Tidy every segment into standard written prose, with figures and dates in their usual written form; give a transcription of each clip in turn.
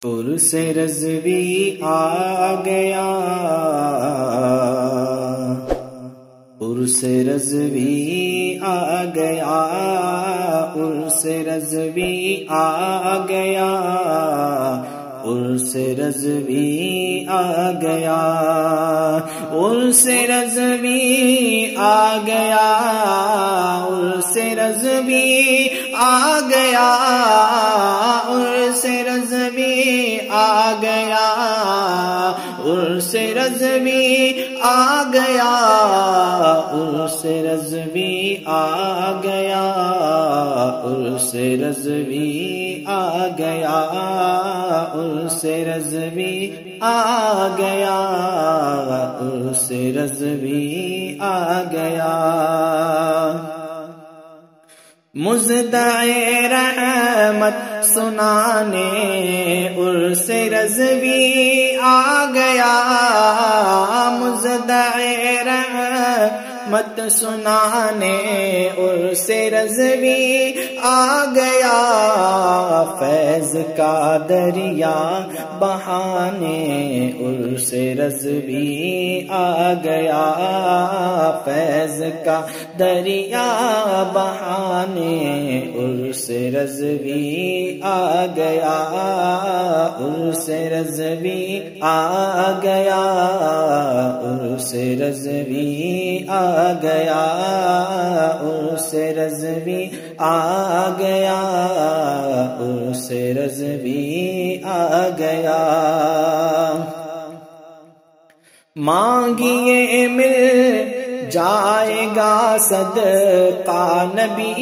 عرس رضوی آ گیا، عرس رضوی آ گیا، عرس رضوی آ گیا، عرس رضوی آ گیا، عرس رضوی آ گیا، عرس رضوی آ گیا، عرس رضوی آ گیا، عرس رضوی آ گیا، عرس رضوی آ گیا، عرس رضوی آ گیا، عرس رضوی آ گیا، عرس رضوی آ گیا۔ مزدع رحمت سنانے عرس رضوی آ گیا، مزدع رحمت سنانے عرس رضوی آ گیا، فیض کا دریا بہانے عرس رضوی آ گیا، فیض کا دریا بہانے عرس رضوی آ گیا، عرس رضوی آ گیا، عرس رضوی آ گیا، عرس رضوی آ گیا، عرس رضوی آ گیا۔ مانگیے مل جائے گا صدقہ نبی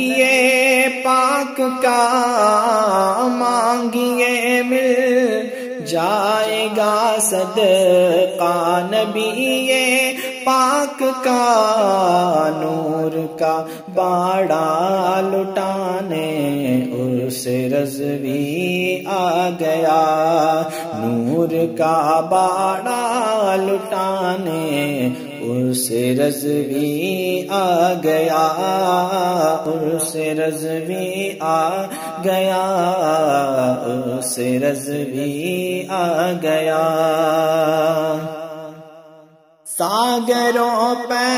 پاک کا، مانگیے مل جائے گا صدقہ نبی پاک کا، نور کا باڑا لٹانے عرس رضوی آ گیا، نور کا باڑا لٹانے عرس رضوی آ گیا، عرس رضوی آ گیا، عرس رضوی آ گیا۔ ساگروں پہ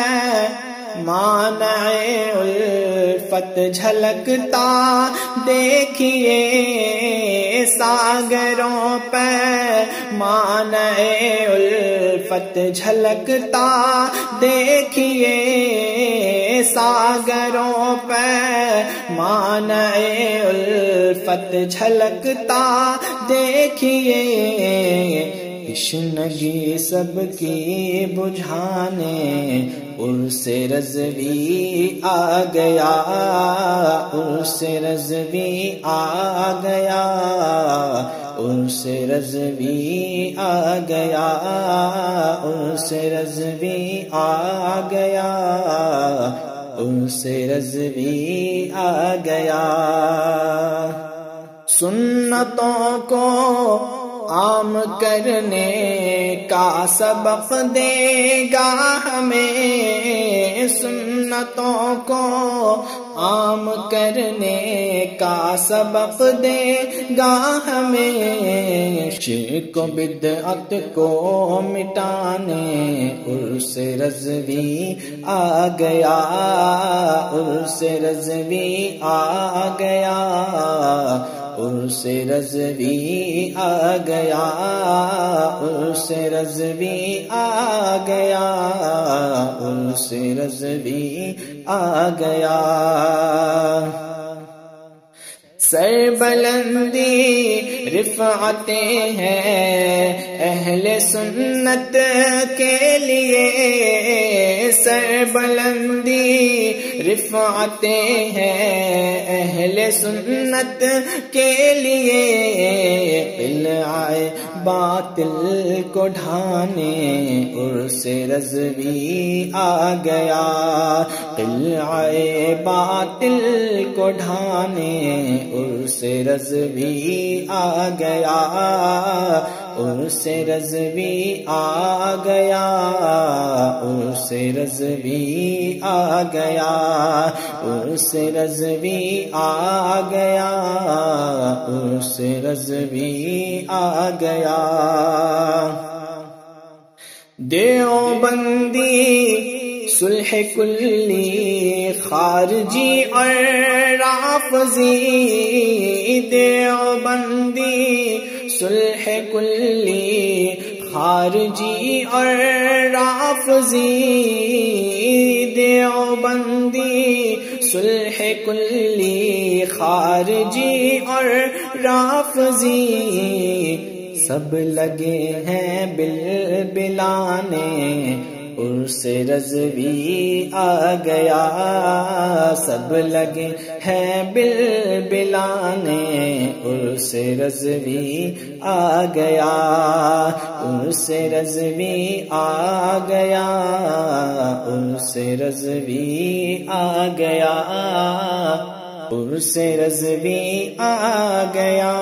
مانع الفت جھلکتا دیکھیے، ساگروں پہ مانع الفت جھلکتا دیکھیے، ساگروں پہ مانع الفت جھلکتا دیکھیے، تشنگی سب کی بجھانے عرس رضوی آ گیا، عرس رضوی آ گیا، عرس رضوی آ گیا، عرس رضوی آ گیا، عرس رضوی آ گیا۔ سنتوں کو عام کرنے کا سبق دے گا ہمیں، سنتوں کو عام کرنے کا سبق دے گا ہمیں، شرک و بدعت کو مٹانے عرس رضوی آ گیا، عرس رضوی آ گیا، عرس رضوی آ گیا، عرس رضوی آ گیا، عرس رضوی آ گیا۔ سربلندی رفعتیں ہیں اہل سنت کے لیے، سربلندی رفعتیں ہیں اہل سنت کے لیے، قلعہ باطل کو ڈھانے عرس رضوی آ گیا، قلعہ باطل کو ڈھانے عرس رضوی آ گیا، عرس رضوی آ گیا، عرس رضوی آ گیا، عرس رضوی آ گیا، عرس رضوی آ گیا۔ دیوبندی صلح کلی خارجی اور رافضی، دیوبندی صلح کلی خارجی اور رافضی، دیوبندی صلح کلی خارجی اور رافضی، سب لگے ہیں بلبلانے، عرس رضوی آ گیا، سب لگے ہیں بلبلانے، عرس رضوی آ گیا، عرس رضوی آ گیا، عرس رضوی آ گیا، عرس رضوی آ گیا،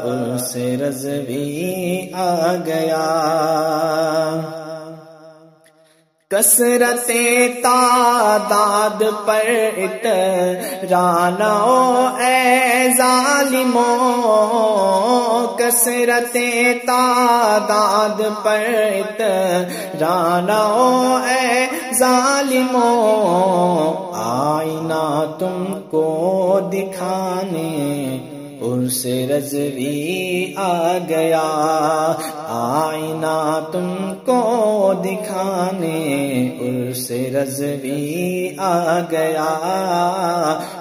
عرس رضوی آ گیا۔ کثرت تعداد پر اترانہ اے ظالموں، کثرت تعداد پر اترانہ اے ظالموں، آئینہ تم کو دکھانے، عرس رضوی آ گیا، آئینہ تم کو دکھانے، عرس رضوی آ گیا،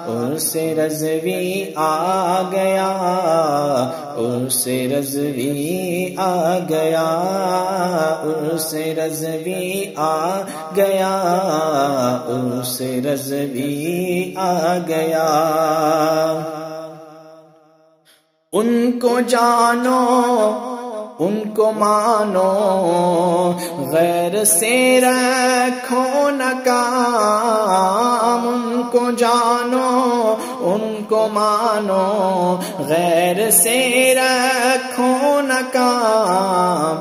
عرس رضوی آ گیا، عرس رضوی آ گیا، عرس رضوی آ گیا، عرس رضوی آ گیا۔ ان کو جانو ان کو مانو، غیر سے رکھو نہ کام، ان کو جانو ان کو مانو، غیر سے رکھو نہ کام،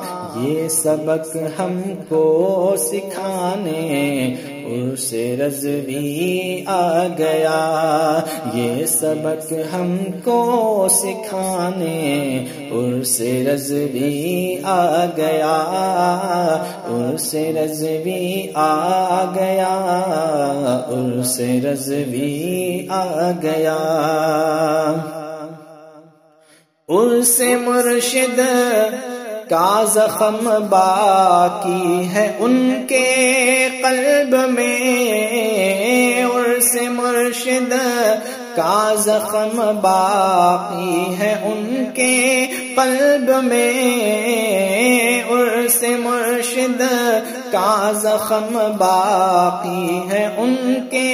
یہ سبق ہم کو سکھانے، عرس رضوی آ گیا، یہ سبق ہم کو سکھانے، عرس رضوی آ گیا، عرس رضوی آ گیا، عرس رضوی آ گیا۔ عرس مرشد کا زخم باقی ہے ان کے قلب میں، عرس مرشد کا زخم باقی ہے ان کے قلب میں، عرس مرشد کا زخم باقی ہے ان کے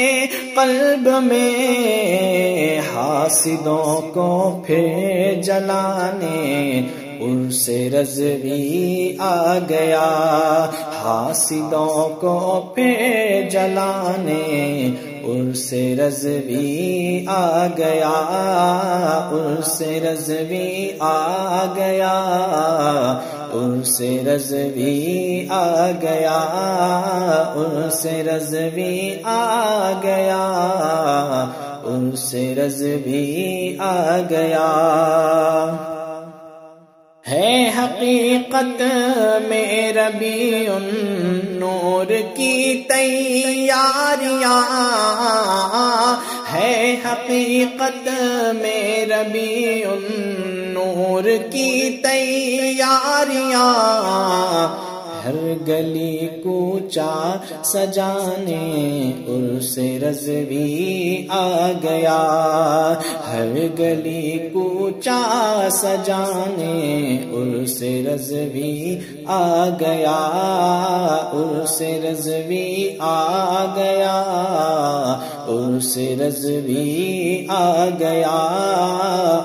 قلب میں، حاسدوں کو پھر جلانے، عرس رضوی آ گیا، حاسدوں کو پھر جلانے، عرس رضوی آ گیا، عرس رضوی آ گیا، عرس رضوی آ گیا، عرس رضوی آ گیا، عرس رضوی آ گیا۔ ہے حقیقت میں ربیع النور کی تیاریاں، ہے حقیقت میں ربیع النور کی تیاریاں، ہر گلی کوچہ سجانے، عرس رضوی آ گیا، ہر گلی کوچہ سجانے، عرس رضوی آ گیا، عرس رضوی آ گیا، عرس رضوی آ گیا،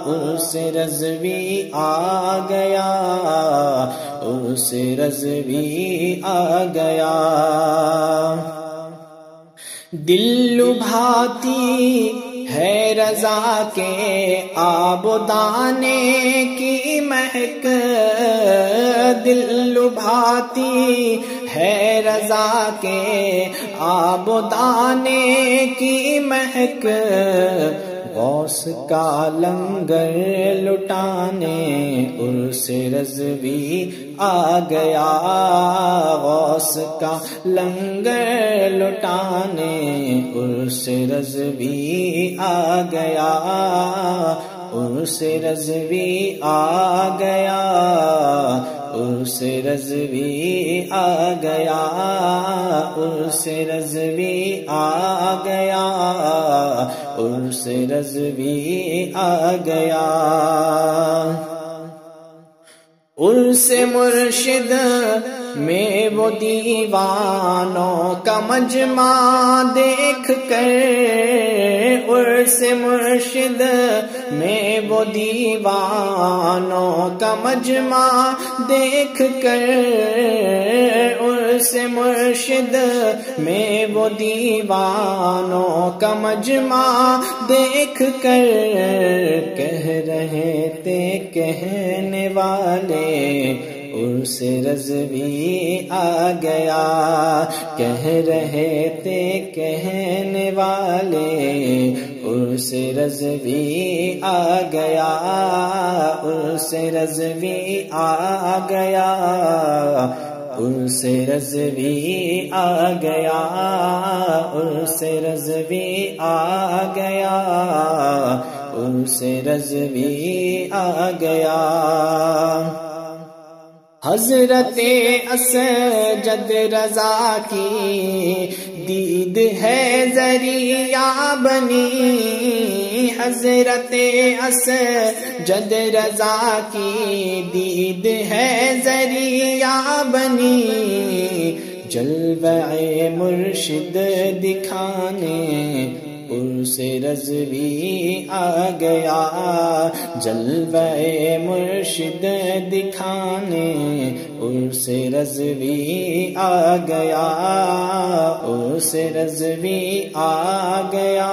عرس رضوی آ گیا، عرس رضوی آ گیا۔ دل لبھاتی ہے رضا کے آب و دانے کی مہک دل لبھاتی ہے رضا کے آب و دانے کی مہک غوث کا لنگر لٹانے عرس رضوی آ گیا غوث کا لنگر لٹانے عرس رضوی آ گیا عرس رضوی آ گیا عرس رضوی آ گیا عرس رضوی آ گیا عرس رضوی آ گیا عرس مرشد میں وہ دیوانوں کا مجمع دیکھ کر عرس مرشد میں وہ دیوانوں کا مجمع دیکھ کر عرس مرشد میں وہ دیوانوں کا مجمع دیکھ کر کہہ رہے تھے کہنے والے عرس رضوی آ گیا کہہ رہے تھے کہنے والے عرس رضوی آ گیا عرس رضوی آ گیا عرس رضوی آ گیا عرس رضوی آ گیا عرس رضوی آ گیا حضرت اسجد رضا کی دید ہے ذریعہ بنی حضرت اسجد رضا کی دید ہے ذریعہ بنی جلوہ مرشد دکھانے عرس رضوی آ گیا جلوہ مرشد دکھانے عرس رضوی آ گیا عرس رضوی آ گیا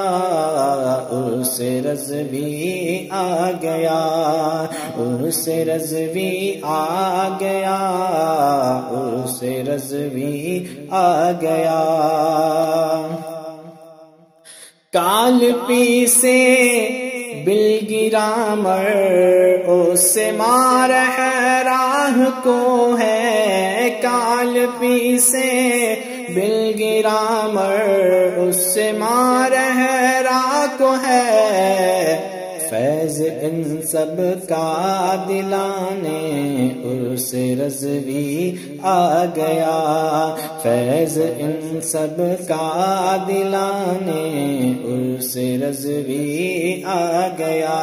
عرس رضوی آ گیا عرس رضوی آ گیا عرس رضوی آ گیا کال پی سے بلگرامر اس مار راہ کو ہے کال پی سے بلگرامر اس مار راہ کو ہے فیض ان سب کا دلانے عرس رضوی آ گیا فیض ان سب کا دلانے عرس رضوی آ گیا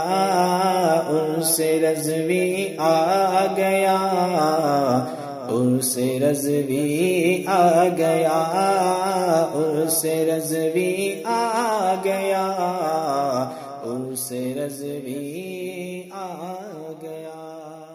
عرس رضوی آ گیا عرس رضوی آ گیا عرس رضوی آ گیا عرس رضوی آ گیا